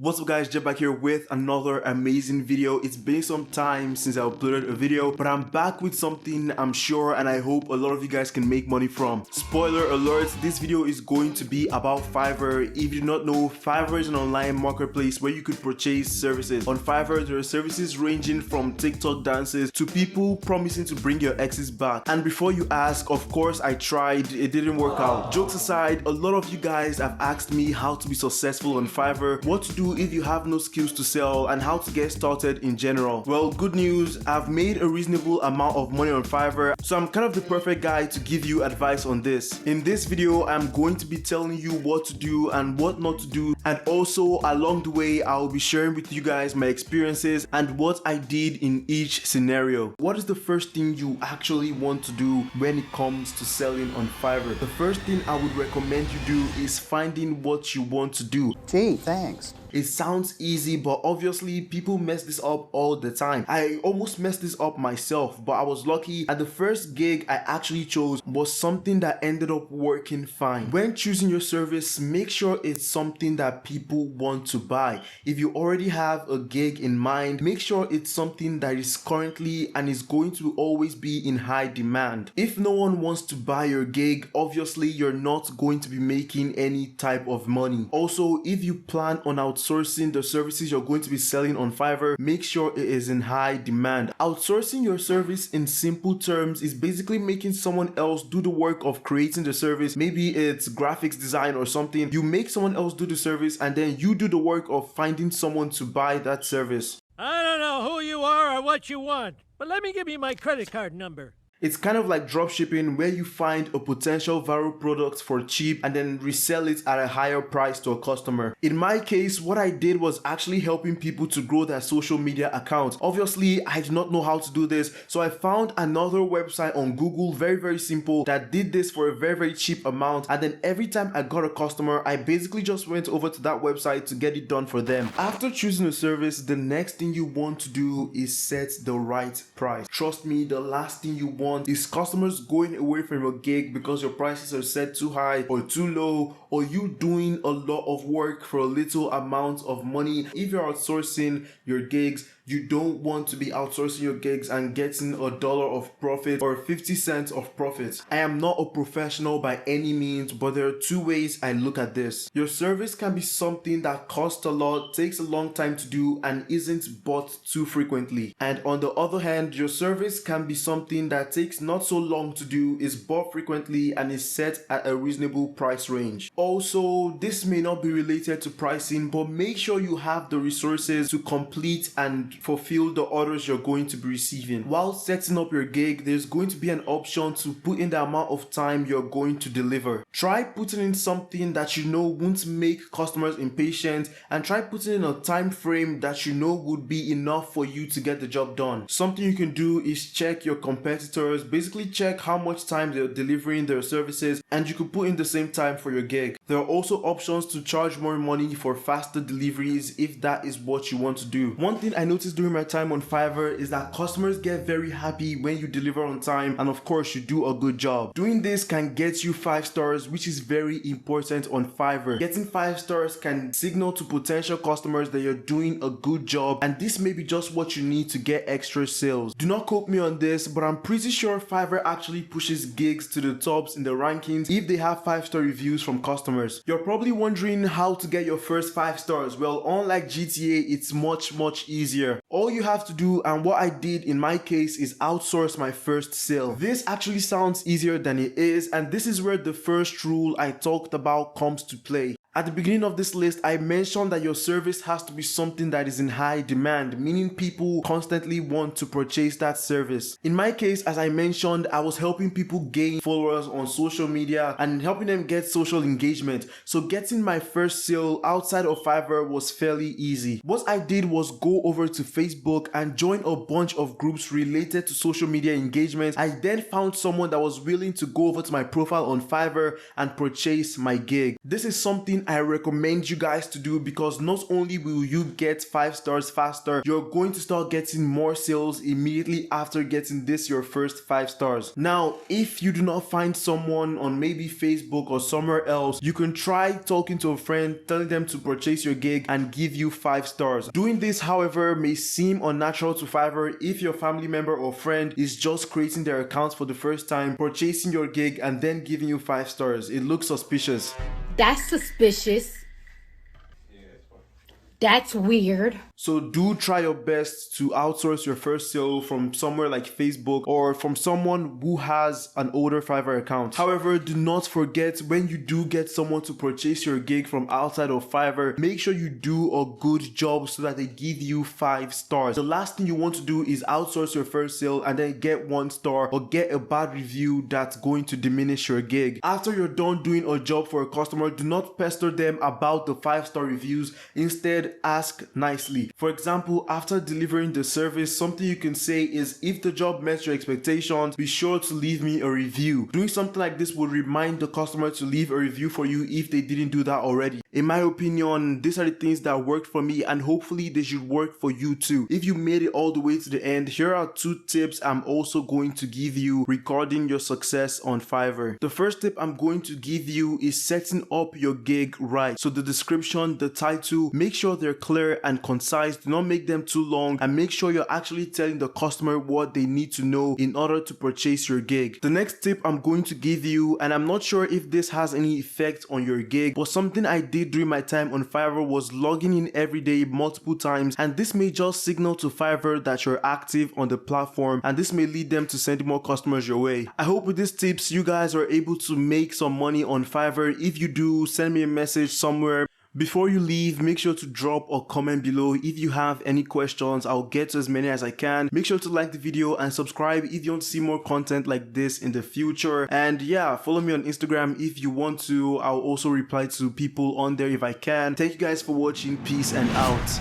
What's up guys, Jeff back here with another amazing video. It's been some time since I uploaded a video, but I'm back with something I'm sure and I hope a lot of you guys can make money from. Spoiler alert, this video is going to be about Fiverr. If you do not know, Fiverr is an online marketplace where you could purchase services. On Fiverr, there are services ranging from TikTok dances to people promising to bring your exes back. And before you ask, of course I tried, it didn't work out. Jokes aside, a lot of you guys have asked me how to be successful on Fiverr, what to do if you have no skills to sell, and how to get started in general. Well, good news, I've made a reasonable amount of money on Fiverr, so I'm kind of the perfect guy to give you advice on this. In this video, I'm going to be telling you what to do and what not to do, and also along the way, I'll be sharing with you guys my experiences and what I did in each scenario. What is the first thing you actually want to do when it comes to selling on Fiverr? The first thing I would recommend you do is finding what you want to do. Gee, thanks. It sounds easy, but obviously people mess this up all the time. I almost messed this up myself, but I was lucky, and the first gig I actually chose was something that ended up working fine. When choosing your service, make sure it's something that people want to buy. If you already have a gig in mind, make sure it's something that is currently and is going to always be in high demand. If no one wants to buy your gig, obviously you're not going to be making any type of money. Also, if you plan on outsourcing the services you're going to be selling on Fiverr, make sure it is in high demand. Outsourcing your service in simple terms is basically making someone else do the work of creating the service. Maybe it's graphics design or something. You make someone else do the service and then you do the work of finding someone to buy that service. I don't know who you are or what you want, but let me give you my credit card number. It's kind of like dropshipping, where you find a potential viral product for cheap and then resell it at a higher price to a customer. In my case, what I did was actually helping people to grow their social media accounts. Obviously, I did not know how to do this, so I found another website on Google, very simple, that did this for a very cheap amount, and then every time I got a customer, I basically just went over to that website to get it done for them. After choosing a service, the next thing you want to do is set the right price. Trust me, the last thing you want is customers going away from your gig because your prices are set too high or too low, or you doing a lot of work for a little amount of money. If you're outsourcing your gigs, you don't want to be outsourcing your gigs and getting $1 of profit or 50 cents of profit. I am not a professional by any means, but there are two ways I look at this. Your service can be something that costs a lot, takes a long time to do, and isn't bought too frequently. And on the other hand, your service can be something that takes not so long to do, is bought frequently, and is set at a reasonable price range. Also, this may not be related to pricing, but make sure you have the resources to complete and fulfill the orders you're going to be receiving. While setting up your gig, there's going to be an option to put in the amount of time you're going to deliver. Try putting in something that you know won't make customers impatient, and try putting in a time frame that you know would be enough for you to get the job done. Something you can do is check your competitors, basically check how much time they're delivering their services, and you could put in the same time for your gig. There are also options to charge more money for faster deliveries if that is what you want to do. One thing I noticed during my time on Fiverr is that customers get very happy when you deliver on time, and of course you do a good job. Doing this can get you 5 stars, which is very important on Fiverr. Getting 5 stars can signal to potential customers that you're doing a good job, and this may be just what you need to get extra sales. Do not quote me on this, but I'm pretty sure Fiverr actually pushes gigs to the tops in the rankings if they have 5-star reviews from customers. You're probably wondering how to get your first 5 stars. Well, unlike GTA, it's much easier. All you have to do, and what I did in my case, is outsource my first sale. This actually sounds easier than it is, and this is where the first rule I talked about comes to play. At the beginning of this list, I mentioned that your service has to be something that is in high demand, meaning people constantly want to purchase that service. In my case, as I mentioned, I was helping people gain followers on social media and helping them get social engagement. So getting my first sale outside of Fiverr was fairly easy. What I did was go over to Facebook and join a bunch of groups related to social media engagement. I then found someone that was willing to go over to my profile on Fiverr and purchase my gig. This is something something I recommend you guys to do, because not only will you get 5 stars faster, you're going to start getting more sales immediately after getting this your first 5 stars. Now, if you do not find someone on maybe Facebook or somewhere else, you can try talking to a friend, telling them to purchase your gig and give you 5 stars. Doing this, however, may seem unnatural to Fiverr if your family member or friend is just creating their account for the first time, purchasing your gig and then giving you 5 stars. It looks suspicious. That's suspicious. That's weird. So do try your best to outsource your first sale from somewhere like Facebook or from someone who has an older Fiverr account. However, do not forget, when you do get someone to purchase your gig from outside of Fiverr, make sure you do a good job so that they give you 5 stars. The last thing you want to do is outsource your first sale and then get 1 star or get a bad review that's going to diminish your gig. After you're done doing a job for a customer, do not pester them about the 5-star reviews. Instead, ask nicely. For example, after delivering the service, something you can say is, if the job met your expectations, be sure to leave me a review. Doing something like this will remind the customer to leave a review for you if they didn't do that already. In my opinion, these are the things that worked for me, and hopefully they should work for you too. If you made it all the way to the end, here are 2 tips I'm also going to give you regarding your success on Fiverr. The first tip I'm going to give you is setting up your gig right. So the description, the title, make sure they're clear and concise. Do not make them too long, and make sure you're actually telling the customer what they need to know in order to purchase your gig. The next tip I'm going to give you, and I'm not sure if this has any effect on your gig, but something I did during my time on Fiverr was logging in every day multiple times, and this may just signal to Fiverr that you're active on the platform, and this may lead them to send more customers your way. I hope with these tips you guys are able to make some money on Fiverr. If you do, send me a message somewhere. Before you leave, make sure to drop a comment below if you have any questions. I'll get to as many as I can. Make sure to like the video and subscribe if you want to see more content like this in the future. And yeah, follow me on Instagram if you want to. I'll also reply to people on there if I can. Thank you guys for watching. Peace and out.